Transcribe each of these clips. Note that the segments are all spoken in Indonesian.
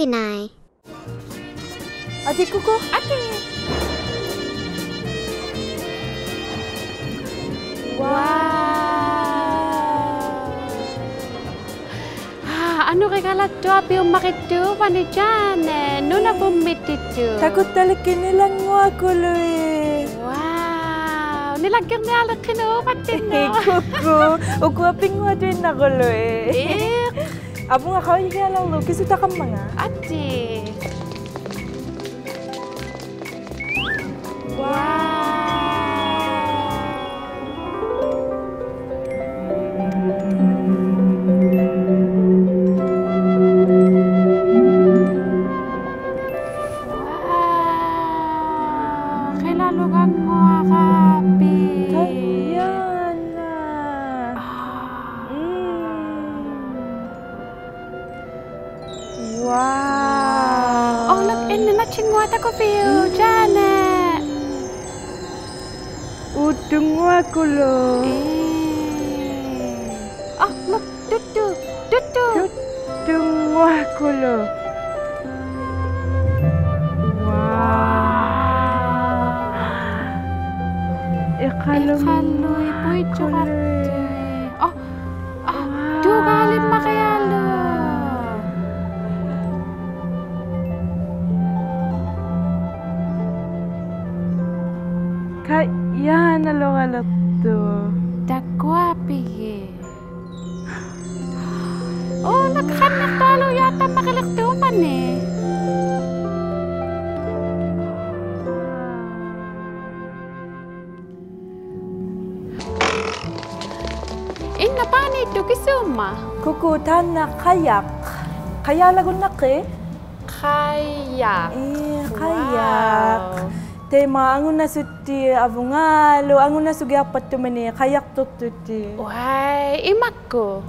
Vinay. Ate Kuko? Ate! Ano regala to api umakitu pani jane nuna bumititu. Takot talaga nilang ako eh. Wow, nilagyan niya ala kinupatin no. Kuko, uko aping mo din ako eh. Abo nga kawin kaya lang lo, kasi takang mga. Ate. Wow. Oh, look, ini na chingwata ko view, Janet. Udung ako lo. Oh, look, tutu. Udung ako lo. Wow. Ikaloy po ito Oh, dugalin makayalo. Kaya nalawalap to. Dagwapi. Oh, naghanak talo yata makilaktuman eh. Inna pa nito kisuma? Kuko tana kayak. Kaya lagun na ke? Kayak. Kayak. Tema angun na suti avungalo, angun na sugi apat tu mani kayak tututi. Wah, imakku.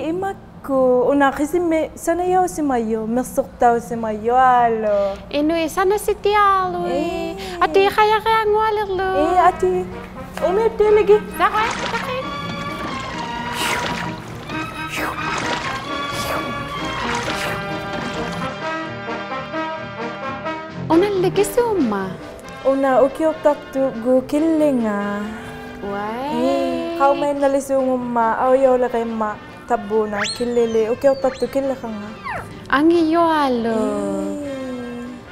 Imakku. Una kasi me sana yaw si mayo, mesok taw si mayo alo. Inui sana si tialo. Ati kayak ngalir lo. Ati. Umete lagi. Sakay. Una lagi suma. Una ukiok taktu gu killinga. Wah. Kau main nalisung ma, ayaw la kay ma tabuna kilili. Ukiok taktu kilaka nga. Ang iyo alo.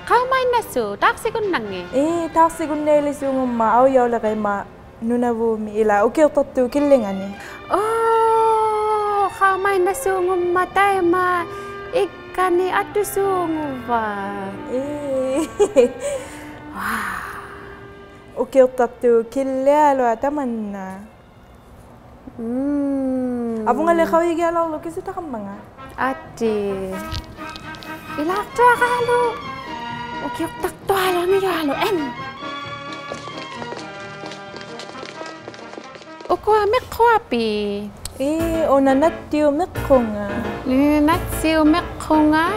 Kau main nasu, taksi kun nangi. Taksi kun nalisung ma, ayaw la kay ma nunavumi ila. Ukiok taktu killinga ni. Oh, kau main nasu matay ma. Ikani atu sungu ba. Ukiok taktu kilalo ataman na. Abo nga lekaw igalaw lo kasi takang mga. Ati. Ilakto akalo. Ukiok takto halo ngayalo Uko mekwapi. Una natiu mekonga. Natsiu mekonga.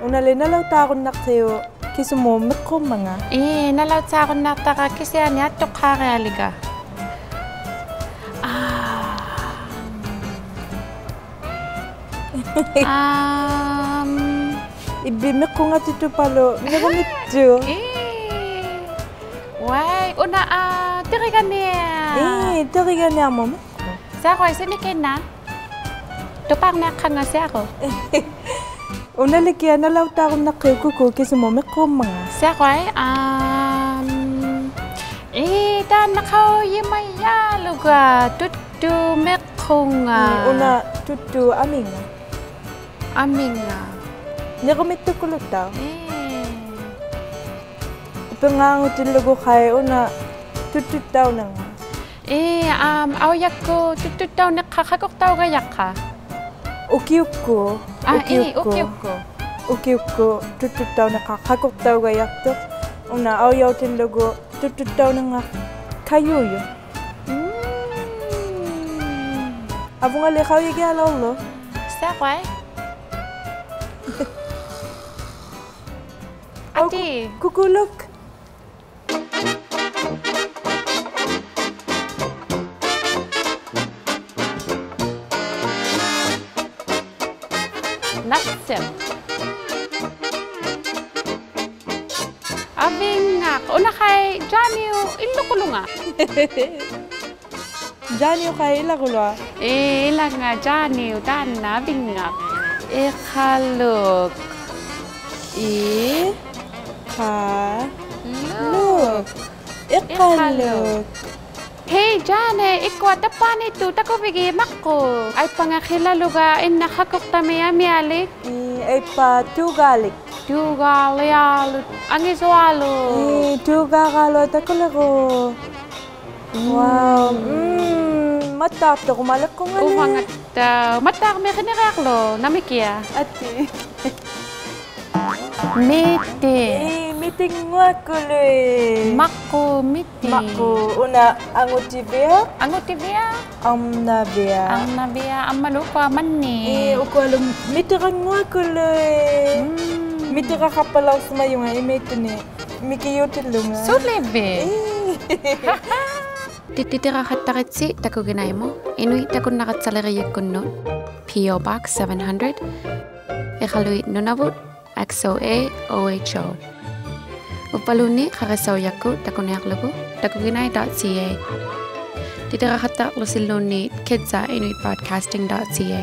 Una linalaw takon naksayo. Kisumo mekko mga. Nalaw takon naktaka kasi anya tokare aliga. Ibi mekko nga tito palo. Nagamit Wai, una tirigan niya. Tirigan niya mo. Sa ako, simikin na. Tupang nakanga siya ako. Una likian nalaw takon nakikuko kisumo mekko mga. Sa ako dan nakaw yimaya luga tutu mekonga. Una tutu aminga. Aminga. Nagamit to kulot daw. Pangangutin lugo kay una tutut daw na nga. Awayak ko tutut daw nakakakok daw gayak ka. Ukiuk ko. Ukiuk ko tutut daw nakakakok daw gayak to. Una awayaw tin lugo tutut daw na nga kayo yun. Abo nga lekaw igalaw lo. Sa kway? Ati. Kukulok. Natsim. Abingak. Una kay Janio ilukulunga. Janio kay ilakulwa. Ilang nga Janio dana bingak. Ikaluk. Ikaluk. Ikaluk. Hey Jane, ikaw tapan ito tako bigi mako. Ay pangakilalo ga inakakok tamaya mialik. Ay pa tugalik. Tugalialo. Ang isualo. Tugakalo takulako. Wow. Matak to kumalak ko nga. Umangat matak may kiniraklo. Namikia. Ate. Meeting. Meeting nga kuloy. Mako meeting. Mako. Una, ang utibia. Ang utibia. Ang nabia. Ang nabia. Ang malupa man ni. Ukwalo, meeting nga kuloy. Meeting ka kapalaw sa mayo nga. Meeting ni. Mikiyutin lunga. Sulebe. Titira kataritsi tako ginay mo. Inuit tako nakatsalariyak kunno. P.O. Box 700. Ikaluit nunavut. XOA OHO. Upaluni karasaw yaku takunayaklugu takuginay.ca. Titira kata lusiluni kidsa inuitbroadcasting.ca.